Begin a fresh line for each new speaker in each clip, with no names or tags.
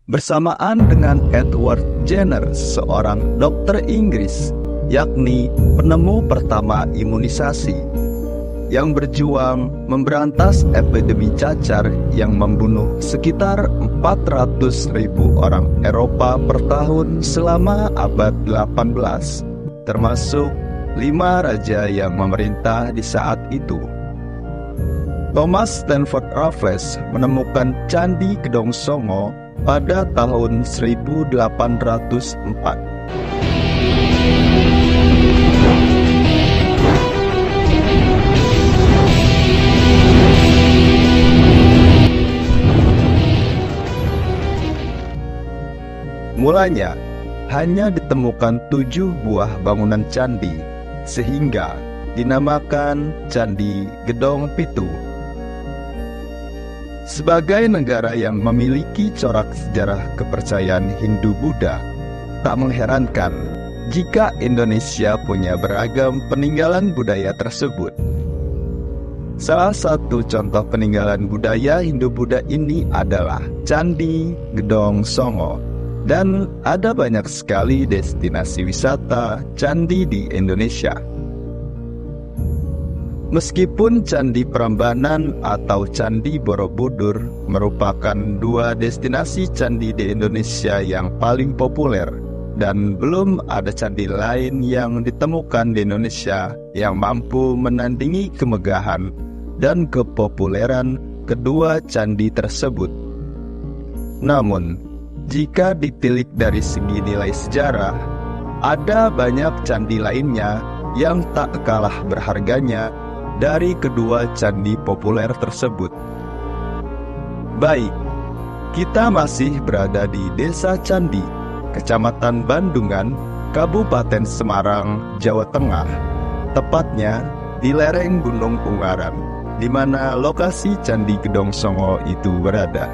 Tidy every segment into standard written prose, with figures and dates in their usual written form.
bersamaan dengan Edward Jenner, seorang dokter Inggris, yakni penemu pertama imunisasi, yang berjuang memberantas epidemi cacar yang membunuh sekitar 400.000 orang Eropa per tahun selama abad 18, termasuk 5 raja yang memerintah di saat itu. Thomas Stamford Raffles menemukan Candi Gedong Songo pada tahun 1804. Mulanya hanya ditemukan 7 buah bangunan candi, sehingga dinamakan Candi Gedong Pitu. Sebagai negara yang memiliki corak sejarah kepercayaan Hindu-Buddha, tak mengherankan jika Indonesia punya beragam peninggalan budaya tersebut. Salah satu contoh peninggalan budaya Hindu-Buddha ini adalah Candi Gedong Songo. Dan ada banyak sekali destinasi wisata candi di Indonesia. Meskipun Candi Prambanan atau Candi Borobudur merupakan 2 destinasi candi di Indonesia yang paling populer, dan belum ada candi lain yang ditemukan di Indonesia yang mampu menandingi kemegahan dan kepopuleran kedua candi tersebut. Namun, jika ditilik dari segi nilai sejarah, ada banyak candi lainnya yang tak kalah berharganya dari kedua candi populer tersebut. Baik, kita masih berada di Desa Candi, Kecamatan Bandungan, Kabupaten Semarang, Jawa Tengah, tepatnya di lereng Gunung Ungaran, di mana lokasi Candi Gedong Songo itu berada.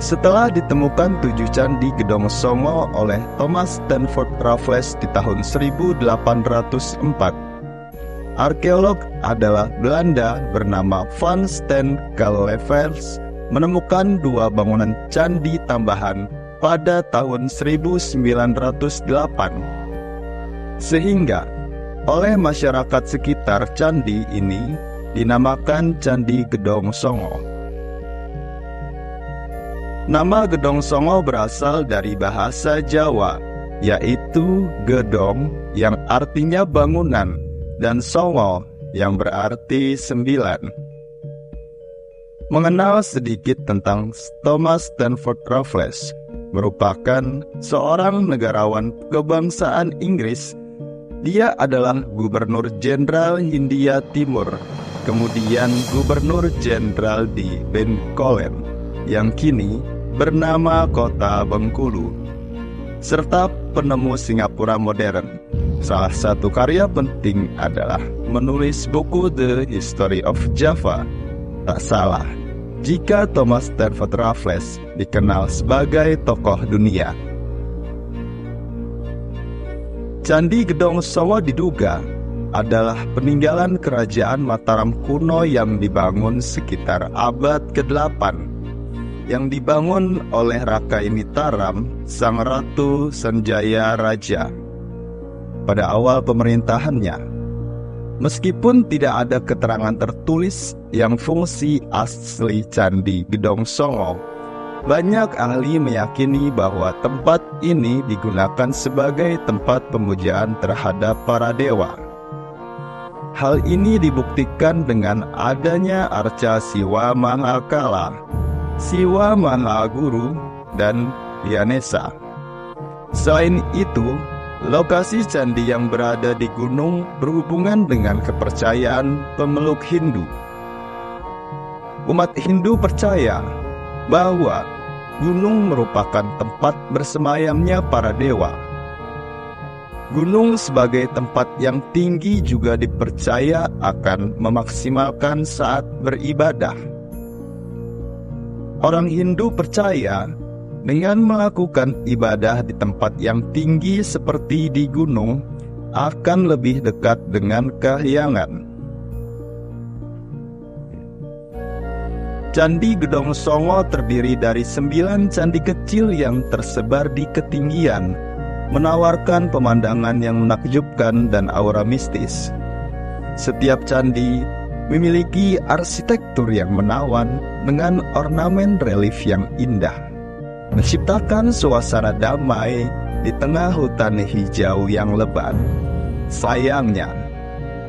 Setelah ditemukan 7 Candi Gedong Songo oleh Thomas Stamford Raffles di tahun 1804, arkeolog adalah Belanda bernama Van Steen Caleves menemukan 2 bangunan candi tambahan pada tahun 1908. Sehingga oleh masyarakat sekitar candi ini dinamakan Candi Gedong Songo. Nama Gedong Songo berasal dari bahasa Jawa, yaitu gedong yang artinya bangunan dan songo yang berarti 9. Mengenal sedikit tentang Thomas Stamford Raffles, merupakan seorang negarawan kebangsaan Inggris. Dia adalah Gubernur Jenderal Hindia Timur, kemudian Gubernur Jenderal di Bencoolen, yang kini bernama Kota Bengkulu, serta penemu Singapura modern. Salah satu karya penting adalah menulis buku The History of Java. Tak salah jika Thomas Stamford Raffles dikenal sebagai tokoh dunia. Candi Gedong Songo diduga adalah peninggalan kerajaan Mataram kuno yang dibangun sekitar abad ke-8, yang dibangun oleh Rakaini Taram, Sang Ratu Sanjaya Raja, pada awal pemerintahannya. Meskipun tidak ada keterangan tertulis yang fungsi asli Candi Gedong Songo, banyak ahli meyakini bahwa tempat ini digunakan sebagai tempat pemujaan terhadap para dewa. Hal ini dibuktikan dengan adanya arca Siwa Mahakala, Siwa Mahaguru, dan Yanesa. Selain itu, lokasi candi yang berada di gunung berhubungan dengan kepercayaan pemeluk Hindu. Umat Hindu percaya bahwa gunung merupakan tempat bersemayamnya para dewa. Gunung sebagai tempat yang tinggi juga dipercaya akan memaksimalkan saat beribadah. Orang Hindu percaya dengan melakukan ibadah di tempat yang tinggi seperti di gunung akan lebih dekat dengan kahyangan. Candi Gedong Songo terdiri dari 9 candi kecil yang tersebar di ketinggian, menawarkan pemandangan yang menakjubkan dan aura mistis. Setiap candi memiliki arsitektur yang menawan dengan ornamen relief yang indah, menciptakan suasana damai di tengah hutan hijau yang lebat. Sayangnya,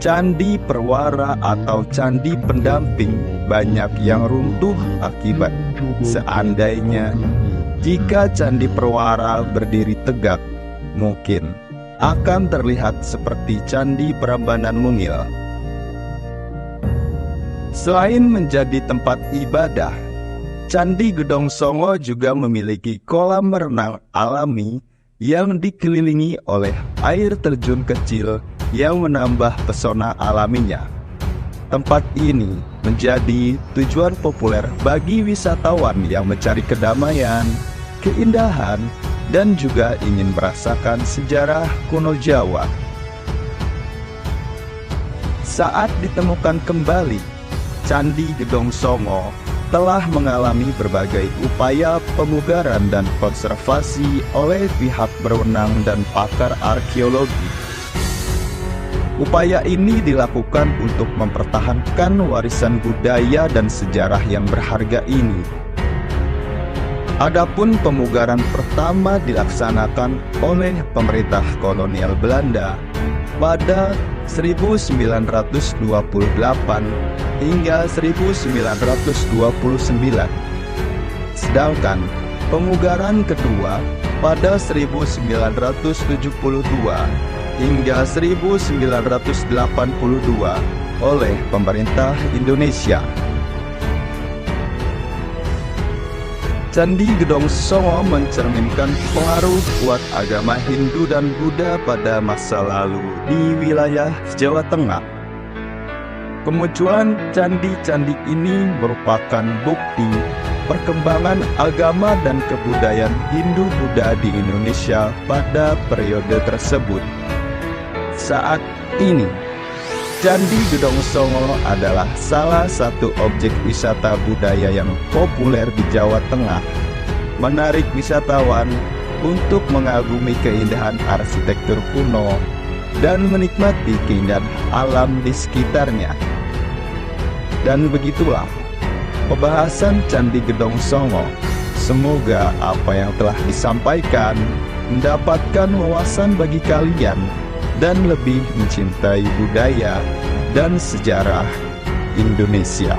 Candi Perwara atau candi pendamping banyak yang runtuh akibat. Seandainya jika Candi Perwara berdiri tegak, mungkin akan terlihat seperti Candi Prambanan Mungil. Selain menjadi tempat ibadah, Candi Gedong Songo juga memiliki kolam renang alami yang dikelilingi oleh air terjun kecil yang menambah pesona alaminya. Tempat ini menjadi tujuan populer bagi wisatawan yang mencari kedamaian, keindahan, dan juga ingin merasakan sejarah kuno Jawa. Saat ditemukan kembali, Candi Gedong Songo telah mengalami berbagai upaya pemugaran dan konservasi oleh pihak berwenang dan pakar arkeologi. Upaya ini dilakukan untuk mempertahankan warisan budaya dan sejarah yang berharga ini. Adapun pemugaran pertama dilaksanakan oleh pemerintah kolonial Belanda pada 1928 hingga 1929. Sedangkan pemugaran kedua pada 1972 hingga 1982 oleh pemerintah Indonesia. Candi Gedong Songo mencerminkan pengaruh kuat agama Hindu dan Buddha pada masa lalu di wilayah Jawa Tengah. Kemunculan candi-candi ini merupakan bukti perkembangan agama dan kebudayaan Hindu-Buddha di Indonesia pada periode tersebut. Saat ini, Candi Gedong Songo adalah salah satu objek wisata budaya yang populer di Jawa Tengah, menarik wisatawan untuk mengagumi keindahan arsitektur kuno dan menikmati keindahan alam di sekitarnya. Dan begitulah pembahasan Candi Gedong Songo. Semoga apa yang telah disampaikan mendapatkan wawasan bagi kalian dan lebih mencintai budaya dan sejarah Indonesia.